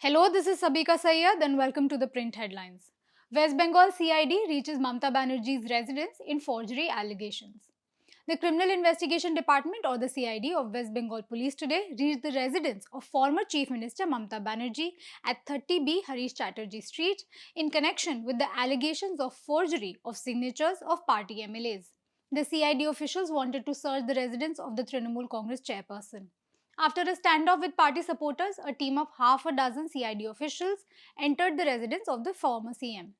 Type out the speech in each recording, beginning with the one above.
Hello, this is Sabika Syed and welcome to the print headlines. West Bengal CID reaches Mamata Banerjee's residence in forgery allegations. The Criminal Investigation Department or the CID of West Bengal Police today reached the residence of former Chief Minister Mamata Banerjee at 30B Harish Chatterjee Street in connection with the allegations of forgery of signatures of party MLAs. The CID officials wanted to search the residence of the Trinamool Congress chairperson. After a standoff with party supporters, a team of half a dozen CID officials entered the residence of the former CM.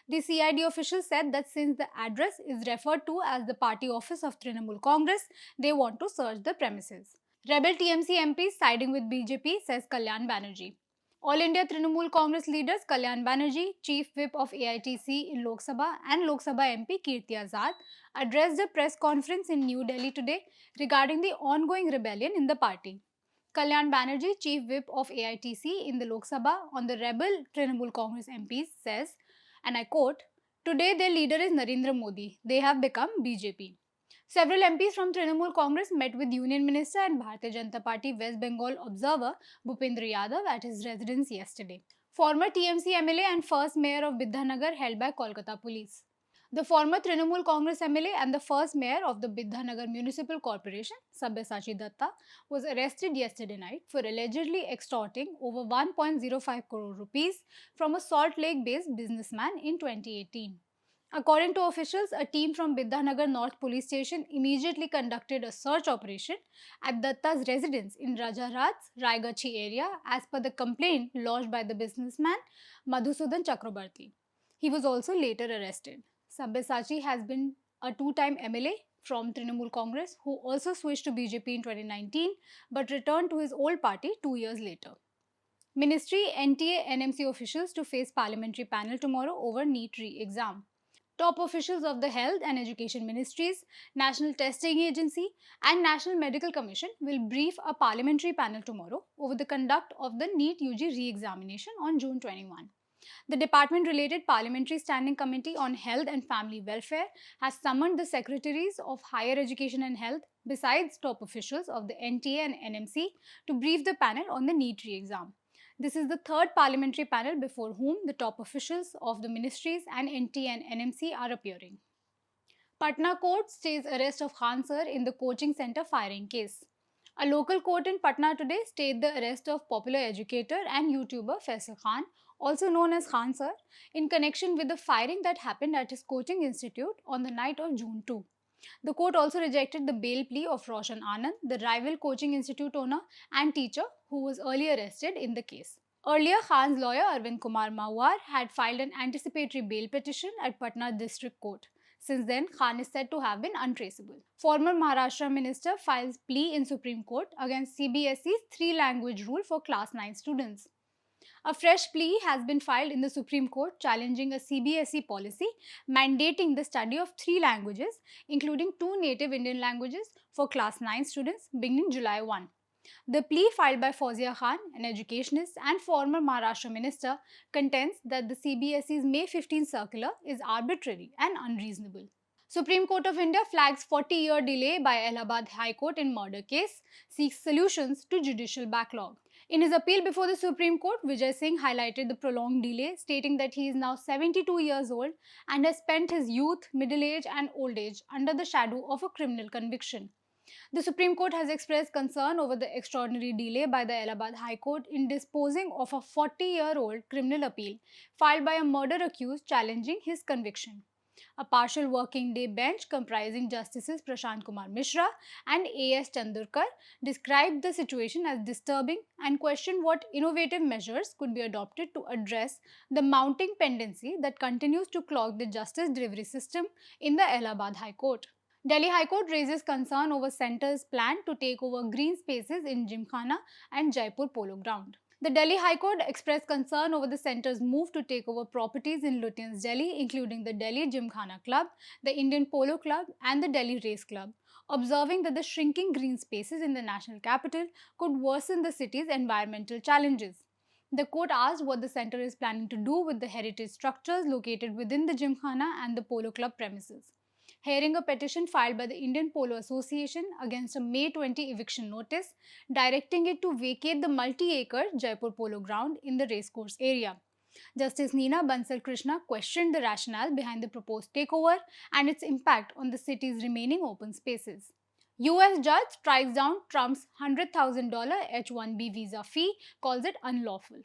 The CID officials said that since the address is referred to as the party office of Trinamool Congress, they want to search the premises. Rebel TMC MPs siding with BJP, says Kalyan Banerjee. All India Trinamool Congress leaders Kalyan Banerjee, Chief Whip of AITC in Lok Sabha and Lok Sabha MP Kirti Azad addressed a press conference in New Delhi today regarding the ongoing rebellion in the party. Kalyan Banerjee, Chief Whip of AITC in the Lok Sabha on the rebel Trinamool Congress MPs says, and I quote, "Today their leader is Narendra Modi. They have become BJP." Several MPs from Trinamool Congress met with Union Minister and Bharatiya Janata Party West Bengal observer Bhupendra Yadav at his residence yesterday. Former TMC MLA and first mayor of Bidhannagar held by Kolkata police. The former Trinamool Congress MLA and the first mayor of the Bidhannagar Municipal Corporation, Sabyasachi Dutta, was arrested yesterday night for allegedly extorting over 1.05 crore rupees from a Salt Lake-based businessman in 2018. According to officials, a team from Bidhannagar North Police Station immediately conducted a search operation at Datta's residence in Rajarats, Raigachi area as per the complaint lodged by the businessman Madhusudan Chakrabarti. He was also later arrested. Sabyasachi has been a two-time MLA from Trinamool Congress who also switched to BJP in 2019 but returned to his old party 2 years later. Ministry, NTA, NMC officials to face parliamentary panel tomorrow over NEET re-exam. Top officials of the Health and Education Ministries, National Testing Agency, and National Medical Commission will brief a parliamentary panel tomorrow over the conduct of the NEET-UG re-examination on June 21. The department-related Parliamentary Standing Committee on Health and Family Welfare has summoned the Secretaries of Higher Education and Health, besides top officials of the NTA and NMC, to brief the panel on the NEET re-exam. This is the third parliamentary panel before whom the top officials of the ministries and NTA and NMC are appearing. Patna court stays arrest of Khan Sir in the coaching center firing case. A local court in Patna today stayed the arrest of popular educator and YouTuber Faisal Khan, also known as Khan Sir, in connection with the firing that happened at his coaching institute on the night of June 2. The court also rejected the bail plea of Roshan Anand, the rival coaching institute owner and teacher who was earlier arrested in the case. Earlier, Khan's lawyer Arvind Kumar Mawar had filed an anticipatory bail petition at Patna District Court. Since then, Khan is said to have been untraceable. Former Maharashtra minister files plea in Supreme Court against CBSE's three-language rule for class 9 students. A fresh plea has been filed in the Supreme Court challenging a CBSE policy mandating the study of three languages, including two native Indian languages, for class 9 students beginning July 1. The plea filed by Fauzia Khan, an educationist and former Maharashtra minister, contends that the CBSE's May 15 circular is arbitrary and unreasonable. Supreme Court of India flags 40-year delay by Allahabad High Court in murder case, seeks solutions to judicial backlog. In his appeal before the Supreme Court, Vijay Singh highlighted the prolonged delay, stating that he is now 72 years old and has spent his youth, middle age and old age under the shadow of a criminal conviction. The Supreme Court has expressed concern over the extraordinary delay by the Allahabad High Court in disposing of a 40-year-old criminal appeal filed by a murder accused challenging his conviction. A partial working day bench comprising Justices Prashant Kumar Mishra and A.S. Chandurkar described the situation as disturbing and questioned what innovative measures could be adopted to address the mounting pendency that continues to clog the justice delivery system in the Allahabad High Court. Delhi High Court raises concern over centre's plan to take over green spaces in Gymkhana and Jaipur Polo ground. The Delhi High Court expressed concern over the centre's move to take over properties in Lutyens, Delhi, including the Delhi Gymkhana Club, the Indian Polo Club, and the Delhi Race Club, observing that the shrinking green spaces in the national capital could worsen the city's environmental challenges. The court asked what the centre is planning to do with the heritage structures located within the Gymkhana and the Polo Club premises. hearing a petition filed by the Indian Polo Association against a May 20 eviction notice, directing it to vacate the multi-acre Jaipur Polo ground in the racecourse area. Justice Neena Bansal Krishna questioned the rationale behind the proposed takeover and its impact on the city's remaining open spaces. US judge strikes down Trump's $100,000 H-1B visa fee, calls it unlawful.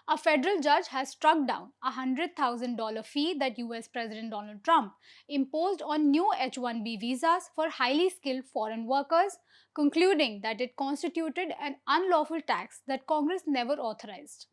A federal judge has struck down a $100,000 fee that US President Donald Trump imposed on new H-1B visas for highly skilled foreign workers, concluding that it constituted an unlawful tax that Congress never authorized.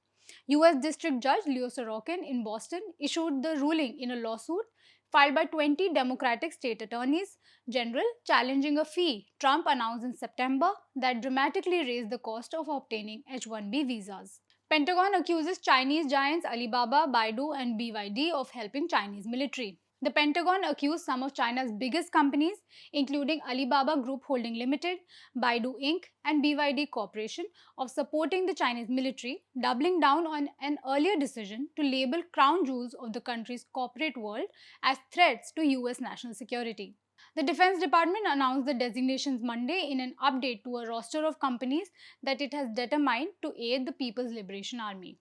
US District Judge Leo Sorokin in Boston issued the ruling in a lawsuit filed by 20 Democratic state attorneys general challenging a fee Trump announced in September that dramatically raised the cost of obtaining H-1B visas. Pentagon accuses Chinese giants Alibaba, Baidu, and BYD of helping Chinese military. The Pentagon accused some of China's biggest companies, including Alibaba Group Holding Limited, Baidu Inc., and BYD Corporation, of supporting the Chinese military, doubling down on an earlier decision to label crown jewels of the country's corporate world as threats to US national security. The Defense Department announced the designations Monday in an update to a roster of companies that it has determined to aid the People's Liberation Army.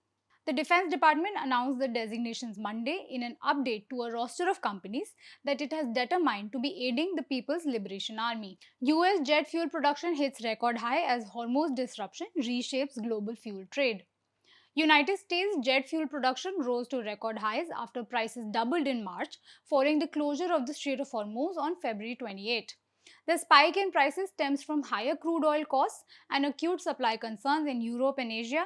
The Defense Department announced the designations Monday in an update to a roster of companies that it has determined to be aiding the People's Liberation Army. US jet fuel production hits record high as Hormuz disruption reshapes global fuel trade. United States jet fuel production rose to record highs after prices doubled in March, following the closure of the Strait of Hormuz on February 28. The spike in prices stems from higher crude oil costs and acute supply concerns in Europe and Asia,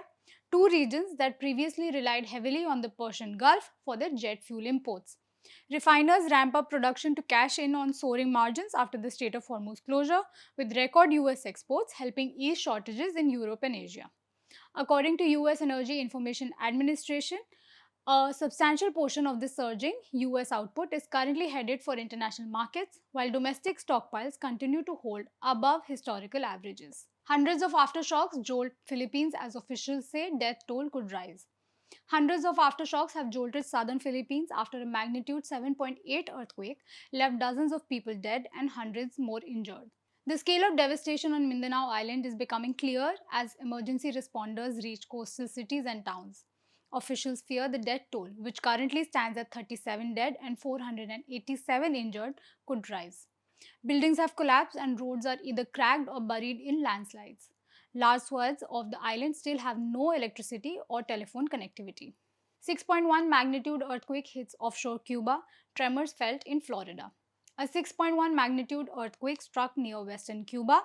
two regions that previously relied heavily on the Persian Gulf for their jet fuel imports. Refiners ramp up production to cash in on soaring margins after the Strait of Hormuz closure, with record US exports helping ease shortages in Europe and Asia. According to US Energy Information Administration, a substantial portion of the surging US output is currently headed for international markets, while domestic stockpiles continue to hold above historical averages. Hundreds of aftershocks jolt Philippines as officials say death toll could rise. Hundreds of aftershocks have jolted southern Philippines after a magnitude 7.8 earthquake left dozens of people dead and hundreds more injured. The scale of devastation on Mindanao Island is becoming clear as emergency responders reach coastal cities and towns. Officials fear the death toll, which currently stands at 37 dead and 487 injured, could rise. Buildings have collapsed and roads are either cracked or buried in landslides. Large swaths of the island still have no electricity or telephone connectivity. 6.1 magnitude earthquake hits offshore Cuba, tremors felt in Florida. A 6.1 magnitude earthquake struck near western Cuba,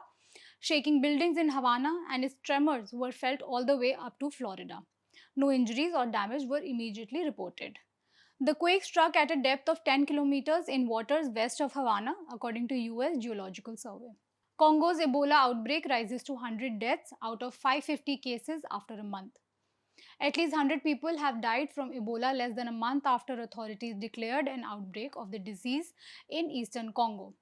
shaking buildings in Havana, and its tremors were felt all the way up to Florida. No injuries or damage were immediately reported. The quake struck at a depth of 10 kilometers in waters west of Havana, according to US Geological Survey. Congo's Ebola outbreak rises to 100 deaths out of 550 cases after a month. At least 100 people have died from Ebola less than a month after authorities declared an outbreak of the disease in eastern Congo.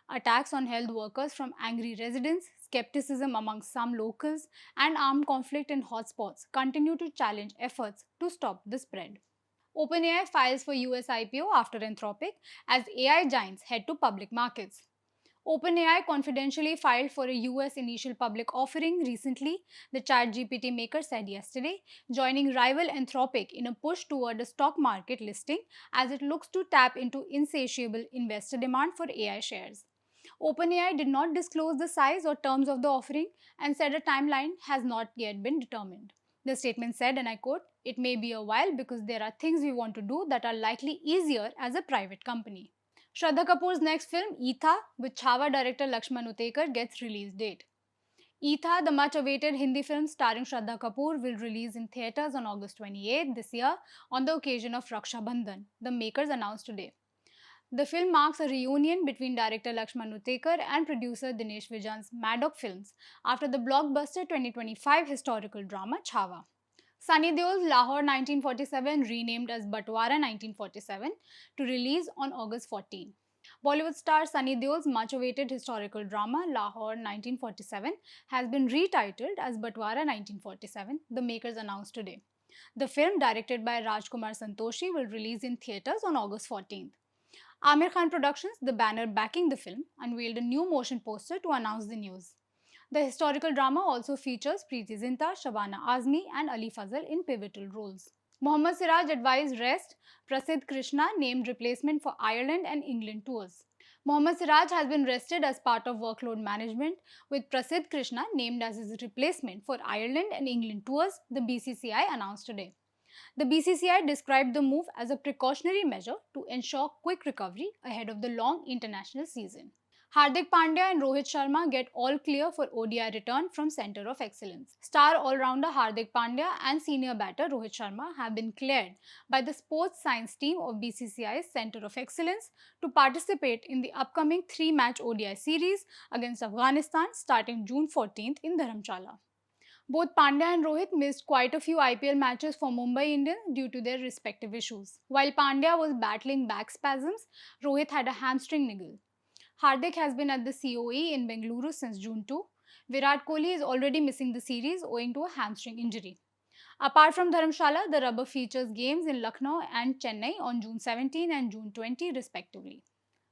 Attacks on health workers from angry residents, skepticism among some locals, and armed conflict in hotspots continue to challenge efforts to stop the spread. OpenAI files for US IPO after Anthropic as AI giants head to public markets. OpenAI confidentially filed for a US initial public offering recently, the ChatGPT maker said yesterday, joining rival Anthropic in a push toward a stock market listing as it looks to tap into insatiable investor demand for AI shares. OpenAI did not disclose the size or terms of the offering and said a timeline has not yet been determined. The statement said, and I quote, "It may be a while because there are things we want to do that are likely easier as a private company." Shraddha Kapoor's next film, Etha, with Chhawa director Lakshman Utekar, gets release date. Etha, the much-awaited Hindi film starring Shraddha Kapoor, will release in theatres on August 28 this year on the occasion of Raksha Bandhan, the makers announced today. The film marks a reunion between director Lakshman Utekar and producer Dinesh Vijan's Maddock Films after the blockbuster 2025 historical drama Chhawa. Sunny Deol's Lahore 1947, renamed as Batwara 1947, to release on August 14. Bollywood star Sunny Deol's much-awaited historical drama Lahore 1947 has been retitled as Batwara 1947, the makers announced today. The film, directed by Rajkumar Santoshi, will release in theatres on August 14th. Amir Khan Productions, the banner backing the film, unveiled a new motion poster to announce the news. The historical drama also features Preeti Zinta, Shabana Azmi, and Ali Fazal in pivotal roles. Mohammed Siraj advised rest, Prasidh Krishna named replacement for Ireland and England tours. Mohammed Siraj has been rested as part of workload management, with Prasidh Krishna named as his replacement for Ireland and England tours, the BCCI announced today. The BCCI described the move as a precautionary measure to ensure quick recovery ahead of the long international season. Hardik Pandya and Rohit Sharma get all clear for ODI return from Centre of Excellence. Star all-rounder Hardik Pandya and senior batter Rohit Sharma have been cleared by the sports science team of BCCI's Centre of Excellence to participate in the upcoming 3-match ODI series against Afghanistan starting June 14th in Dharamshala. Both Pandya and Rohit missed quite a few IPL matches for Mumbai Indians due to their respective issues. While Pandya was battling back spasms, Rohit had a hamstring niggle. Hardik has been at the COE in Bengaluru since June 2. Virat Kohli is already missing the series owing to a hamstring injury. Apart from Dharamshala, the rubber features games in Lucknow and Chennai on June 17 and June 20 respectively.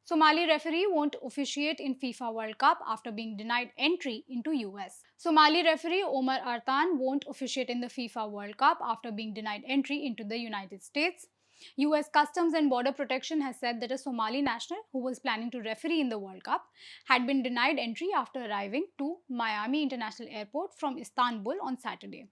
Somali referee won't officiate in FIFA World Cup after being denied entry into US. Somali referee Omar Artan won't officiate in the FIFA World Cup after being denied entry into the United States. US Customs and Border Protection has said that a Somali national who was planning to referee in the World Cup had been denied entry after arriving to Miami International Airport from Istanbul on Saturday.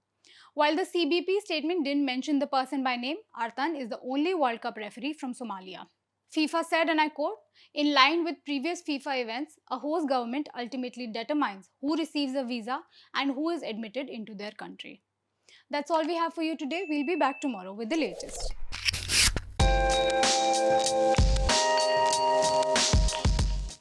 While the CBP statement didn't mention the person by name, Artan is the only World Cup referee from Somalia. FIFA said, and I quote, "In line with previous FIFA events, a host government ultimately determines who receives a visa and who is admitted into their country." That's all we have for you today. We'll be back tomorrow with the latest.